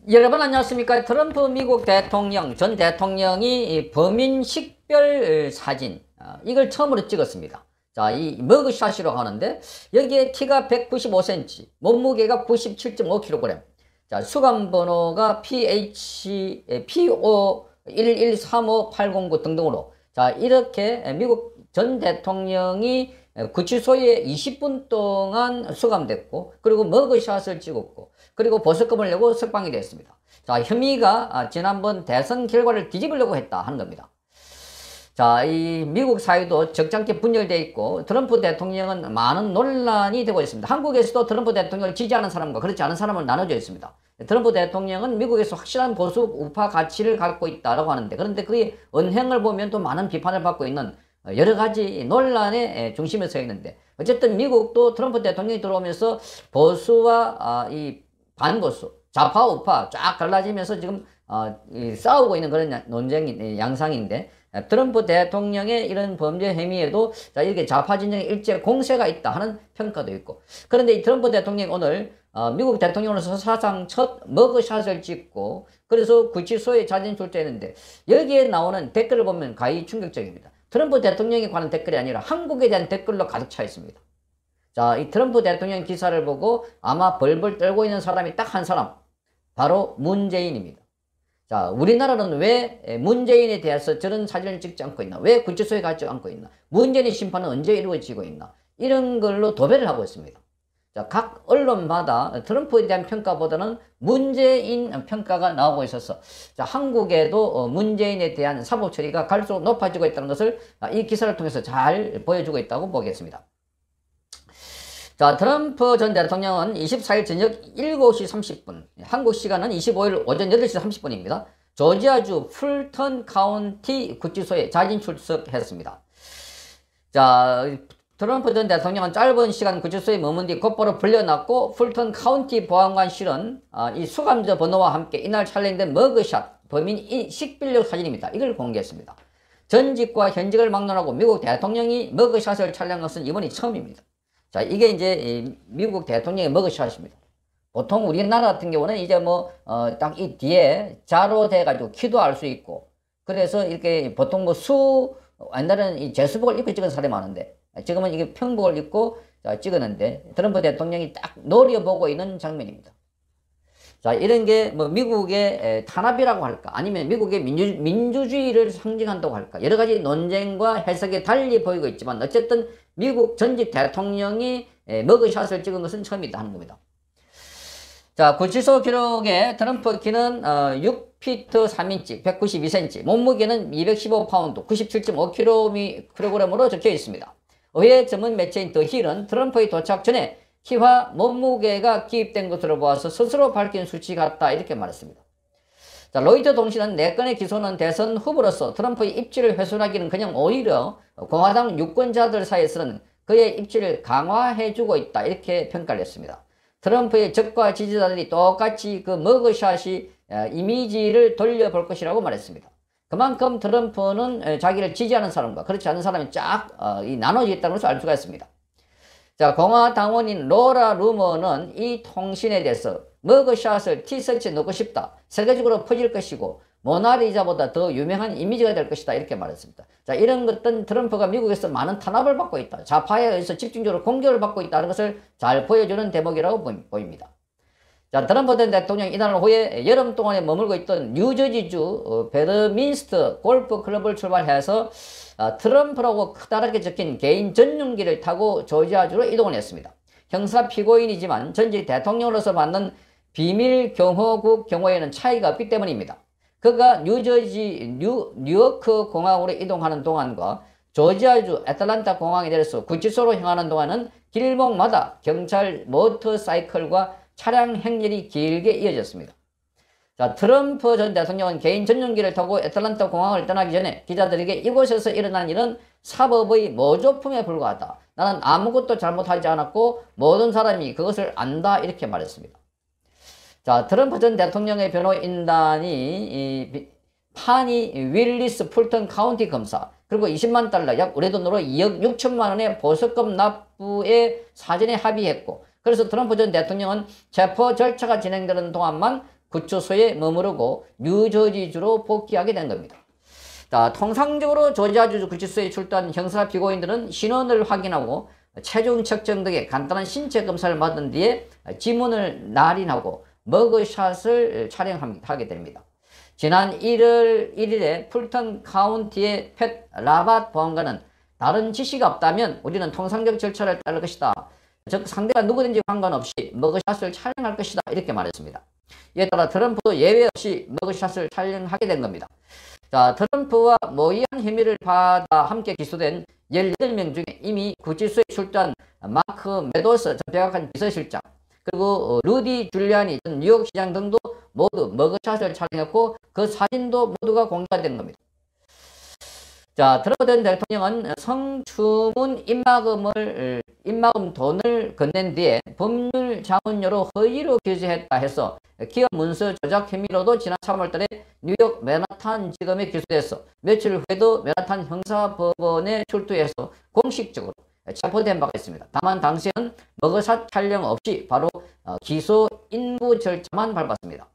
여러분 안녕하십니까? 트럼프 미국 대통령 전 대통령이 범인 식별 사진 이걸 처음으로 찍었습니다. 자, 이 머그샷이라고 하는데 여기에 키가 195cm, 몸무게가 97.5kg, 자, 수감 번호가 PO1135809 등등으로, 자, 이렇게 미국 전 대통령이 구치소에 20분 동안 수감됐고, 그리고 머그샷을 찍었고, 그리고 보석금을 내고 석방이 됐습니다. 자, 혐의가 지난번 대선 결과를 뒤집으려고 했다 하는 겁니다. 자, 이 미국 사회도 적잖게 분열되어 있고 트럼프 대통령은 많은 논란이 되고 있습니다. 한국에서도 트럼프 대통령을 지지하는 사람과 그렇지 않은 사람을 나눠져 있습니다. 트럼프 대통령은 미국에서 확실한 보수 우파 가치를 갖고 있다고 하는데, 그런데 그의 언행을 보면 또 많은 비판을 받고 있는 여러 가지 논란의 중심에 서 있는데, 어쨌든 미국도 트럼프 대통령이 들어오면서 보수와 이 반보수, 좌파 우파 쫙 갈라지면서 지금 싸우고 있는 그런 논쟁 양상인데, 트럼프 대통령의 이런 범죄 행위에도 자, 이렇게 좌파 진영의 일제 공세가 있다 하는 평가도 있고, 그런데 이 트럼프 대통령이 오늘 미국 대통령으로서 사상 첫 머그샷을 찍고 그래서 구치소에 자진 출두했는데, 여기에 나오는 댓글을 보면 가히 충격적입니다. 트럼프 대통령에 관한 댓글이 아니라 한국에 대한 댓글로 가득 차 있습니다. 자, 이 트럼프 대통령 기사를 보고 아마 벌벌 떨고 있는 사람이 딱 한 사람, 바로 문재인입니다. 자, 우리나라는 왜 문재인에 대해서 저런 사진을 찍지 않고 있나? 왜 구치소에 가지 않고 있나? 문재인의 심판은 언제 이루어지고 있나? 이런 걸로 도배를 하고 있습니다. 자, 각 언론마다 트럼프에 대한 평가보다는 문재인 평가가 나오고 있어서, 자, 한국에도 문재인에 대한 사법 처리가 갈수록 높아지고 있다는 것을 이 기사를 통해서 잘 보여주고 있다고 보겠습니다. 자, 트럼프 전 대통령은 24일 저녁 7시 30분, 한국 시간은 25일 오전 8시 30분입니다. 조지아주 풀턴 카운티 구치소에 자진 출석했습니다. 자, 트럼프 전 대통령은 짧은 시간 구치소에 머문 뒤 곧바로 풀려났고, 풀턴 카운티 보안관실은 이 수감자 번호와 함께 이날 촬영된 머그샷, 범인 식별력 사진입니다. 이걸 공개했습니다. 전직과 현직을 막론하고 미국 대통령이 머그샷을 촬영한 것은 이번이 처음입니다. 자, 이게 이제 미국 대통령의 머그샷입니다. 보통 우리나라 같은 경우는 이제 딱 이 뒤에 자로 돼가지고 기도할 수 있고, 그래서 이렇게 보통 옛날에는 이 제수복을 입고 찍은 사람이 많은데, 지금은 이게 평복을 입고 찍었는데, 트럼프 대통령이 딱 노려보고 있는 장면입니다. 자, 이런 게 미국의 탄압이라고 할까, 아니면 미국의 민주주의를 상징한다고 할까, 여러 가지 논쟁과 해석이 달리 보이고 있지만, 어쨌든 미국 전직 대통령이 머그샷을 찍은 것은 처음이다 하는 겁니다. 자, 구치소 기록에 트럼프 키는 6피트 3인치, 192cm, 몸무게는 215파운드, 97.5kg으로 적혀 있습니다. 의회 전문 매체인 더 힐은 트럼프의 도착 전에 키와 몸무게가 기입된 것으로 보아서 스스로 밝힌 수치 같다, 이렇게 말했습니다. 자, 로이터 통신은 4건의 기소는 대선 후보로서 트럼프의 입지를 훼손하기는 그냥 오히려 공화당 유권자들 사이에서는 그의 입지를 강화해주고 있다, 이렇게 평가를 했습니다. 트럼프의 적과 지지자들이 똑같이 그 머그샷이 이미지를 돌려볼 것이라고 말했습니다. 그만큼 트럼프는 자기를 지지하는 사람과 그렇지 않은 사람이 쫙 나눠져 있다는 것을 알 수가 있습니다. 자, 공화당원인 로라 루머는 이 통신에 대해서 머그샷을 티셔츠에 넣고 싶다, 세계적으로 퍼질 것이고 모나리자보다 더 유명한 이미지가 될 것이다, 이렇게 말했습니다. 자, 이런 것들은 트럼프가 미국에서 많은 탄압을 받고 있다, 좌파에 의해서 집중적으로 공격을 받고 있다는 것을 잘 보여주는 대목이라고 보입니다. 자, 트럼프 전 대통령 이날 후에 여름 동안에 머물고 있던 뉴저지주 베드민스터 골프 클럽을 출발해서 트럼프라고 크다랗게 적힌 개인 전용기를 타고 조지아주로 이동을 했습니다. 형사 피고인이지만 전직 대통령으로서 받는 비밀 경호국 경호에는 차이가 없기 때문입니다. 그가 뉴요크 공항으로 이동하는 동안과 조지아주 애틀란타 공항에 내려서 구치소로 향하는 동안은 길목마다 경찰 모터사이클과 차량 행렬이 길게 이어졌습니다. 자, 트럼프 전 대통령은 개인 전용기를 타고 애틀란타 공항을 떠나기 전에 기자들에게 이곳에서 일어난 일은 사법의 모조품에 불과하다, 나는 아무것도 잘못하지 않았고 모든 사람이 그것을 안다, 이렇게 말했습니다. 자, 트럼프 전 대통령의 변호인단이 파니 윌리스 풀턴 카운티 검사, 그리고 20만 달러, 약 우리 돈으로 2억 6천만 원의 보석금 납부에 사전에 합의했고, 그래서 트럼프 전 대통령은 체포 절차가 진행되는 동안만 구치소에 머무르고 뉴저지주로 복귀하게 된 겁니다. 자, 통상적으로 조지아주 구치소에 출두한 형사 피고인들은 신원을 확인하고 체중 측정 등의 간단한 신체 검사를 받은 뒤에 지문을 날인하고 머그샷을 촬영하게 됩니다. 지난 1월 1일에 풀턴 카운티의 팻 라밧 보안관은 다른 지시가 없다면 우리는 통상적 절차를 따를 것이다. 즉 상대가 누구든지 상관없이 머그샷을 촬영할 것이다. 이렇게 말했습니다. 이에 따라 트럼프도 예외 없이 머그샷을 촬영하게 된 겁니다. 자, 트럼프와 모의한 혐의를 받아 함께 기소된 18명 중에 이미 구치소에 출두한 마크 메도스 전 백악관 비서실장, 그리고 루디 줄리아니 전 뉴욕시장 등도 모두 머그샷을 촬영했고 그 사진도 모두가 공개가 된 겁니다. 자, 트럼프 전 대통령은 성추문 입막음 돈을 건넨 뒤에 법률 자문료로 허위로 기재했다 해서 기업 문서 조작 혐의로도 지난 3월달에 뉴욕 맨하탄 지검에 기소돼서 며칠 후에도 맨하탄 형사법원에 출두해서 공식적으로 체포된 바가 있습니다. 다만 당시에는 머그샷 촬영 없이 바로 기소 인구 절차만 밟았습니다.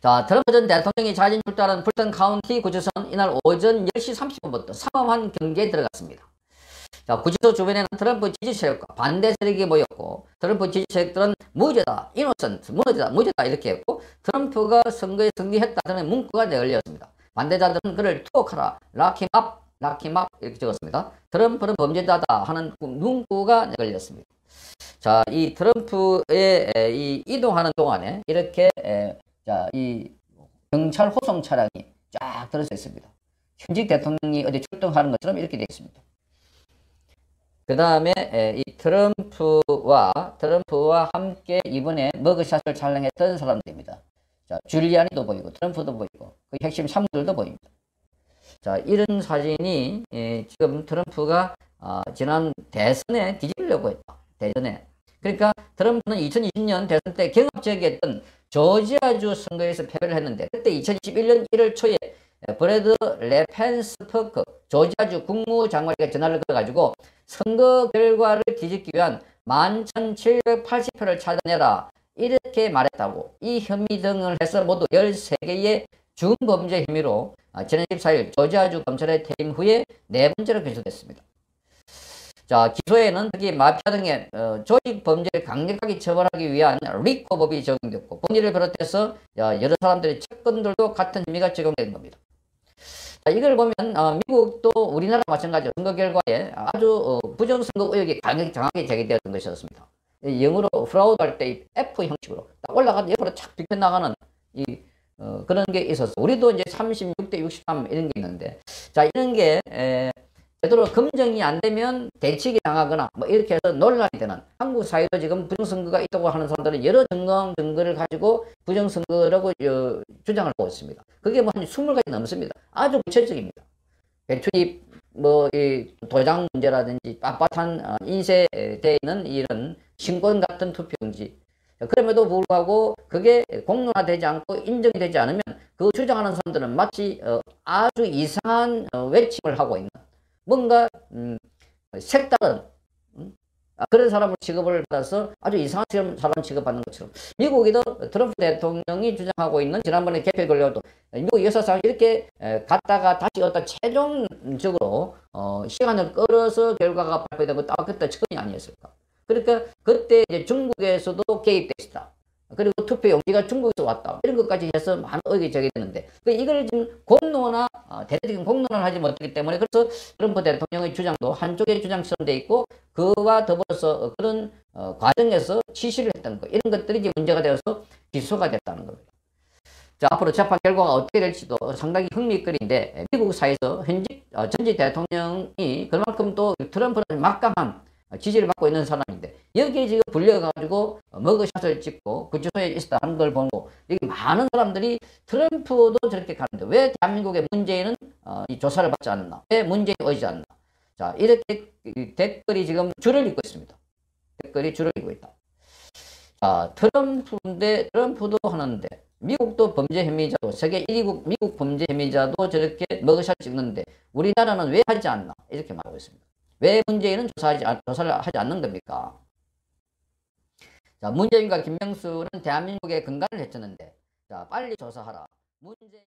자, 트럼프 전 대통령이 자진 출두하는 풀턴 카운티 구치소는 이날 오전 10시 30분부터 삼엄한 경계에 들어갔습니다. 자, 구치소 주변에는 트럼프 지지 세력과 반대 세력이 모였고 트럼프 지지 세력들은 무죄다, 이노센트, 무죄다 이렇게 했고 트럼프가 선거에 승리했다는 문구가 내걸렸습니다. 반대자들은 그를 투옥하라, 락힘업 이렇게 적었습니다. 트럼프는 범죄자다 하는 문구가 내걸렸습니다. 자, 이 트럼프의 이동하는 동안에 이렇게 자, 이 경찰 호송 차량이 쫙 들어서 있습니다. 현직 대통령이 어디 출동하는 것처럼 이렇게 되어 있습니다. 그 다음에 이 트럼프와 함께 이번에 머그샷을 촬영했던 사람들입니다. 자, 줄리아니도 보이고 트럼프도 보이고 그 핵심 사무들도 보입니다. 자, 이런 사진이 지금 트럼프가 지난 대선에 뒤집으려고 했다. 대전에. 그러니까 트럼프는 2020년 대선 때 경합지역이었던 조지아주 선거에서 패배를 했는데 그때 2021년 1월 초에 브래드 레펜스퍼크 조지아주 국무장관에게 전화를 걸어가지고 선거 결과를 뒤집기 위한 11,780표를 찾아내라 이렇게 말했다고 이 혐의 등을 해서 모두 13개의 중범죄 혐의로 지난 14일 조지아주 검찰에 퇴임 후에 4번째로 기소됐습니다. 자, 기소에는 특히 마피아 등의 조직 범죄를 강력하게 처벌하기 위한 리코 법이 적용됐고 본인을 비롯해서 여러 사람들의 채권들도 같은 혐의가 적용된 겁니다. 자, 이걸 보면 미국도 우리나라 마찬가지로 선거 결과에 아주 부정선거 의혹이 강하게 제기되었던 것이었습니다. 영어로 프라우드 할 때 F 형식으로 딱 올라가서 옆으로 착 비켜나가는 그런 게 있어서 우리도 이제 36대 63 이런 게 있는데 자, 이런 게 제대로 검증이 안 되면 대치기 당하거나 뭐 이렇게 해서 논란이 되는 한국 사회도 지금 부정선거가 있다고 하는 사람들은 여러 증거를 가지고 부정선거라고 주장을 하고 있습니다. 그게 뭐 한 20가지 넘습니다. 아주 구체적입니다. 배출입, 이 도장 문제라든지 빳빳한 인쇄되어 있는 이런 신권 같은 투표용지. 그럼에도 불구하고 그게 공론화되지 않고 인정이 되지 않으면 그 주장하는 사람들은 마치 아주 이상한 외침을 하고 있는 뭔가 색다른 그런 사람을 취급을 받아서 아주 이상한 사람 취급받는 것처럼 미국에도 트럼프 대통령이 주장하고 있는 지난번에 개표 결과도 미국 역사상 이렇게 갔다가 다시 어떤 최종적으로 시간을 끌어서 결과가 발표되고 딱 그때 처음이 아니었을까. 그러니까 그때 이제 중국에서도 개입돼 있다. 그리고 투표 용지가 중국에서 왔다. 이런 것까지 해서 많은 의견이 제기되는데 이걸 지금 공론화, 대대적인 공론화를 하지 못하기 때문에 그래서 트럼프 대통령의 주장도 한쪽의 주장처럼 돼 있고 그와 더불어서 그런 과정에서 지시를 했던 거 이런 것들이 이제 문제가 되어서 기소가 됐다는 겁니다. 자, 앞으로 재판 결과가 어떻게 될지도 상당히 흥미거리인데 미국 사회에서 현직 전직 대통령이 그만큼 또 트럼프는 막강한 지지를 받고 있는 사람인데 여기에 지금 불려가지고 머그샷을 찍고 구치소에 있었다는 걸 보고 여기 많은 사람들이 트럼프도 저렇게 가는데 왜 대한민국의 문재인은 이 조사를 받지 않나? 왜 문재인이 오지 않나? 자, 이렇게 댓글이 지금 줄을 잇고 있습니다. 댓글이 줄을 잇고 있다. 자, 트럼프도 하는데 미국도 범죄 혐의자도 세계 1위국 미국 범죄 혐의자도 저렇게 머그샷 찍는데 우리나라는 왜 하지 않나? 이렇게 말하고 있습니다. 왜 문재인은 조사를 하지 않는 겁니까? 자, 문재인과 김명수는 대한민국의 근간을 해쳤는데, 자, 빨리 조사하라. 문재인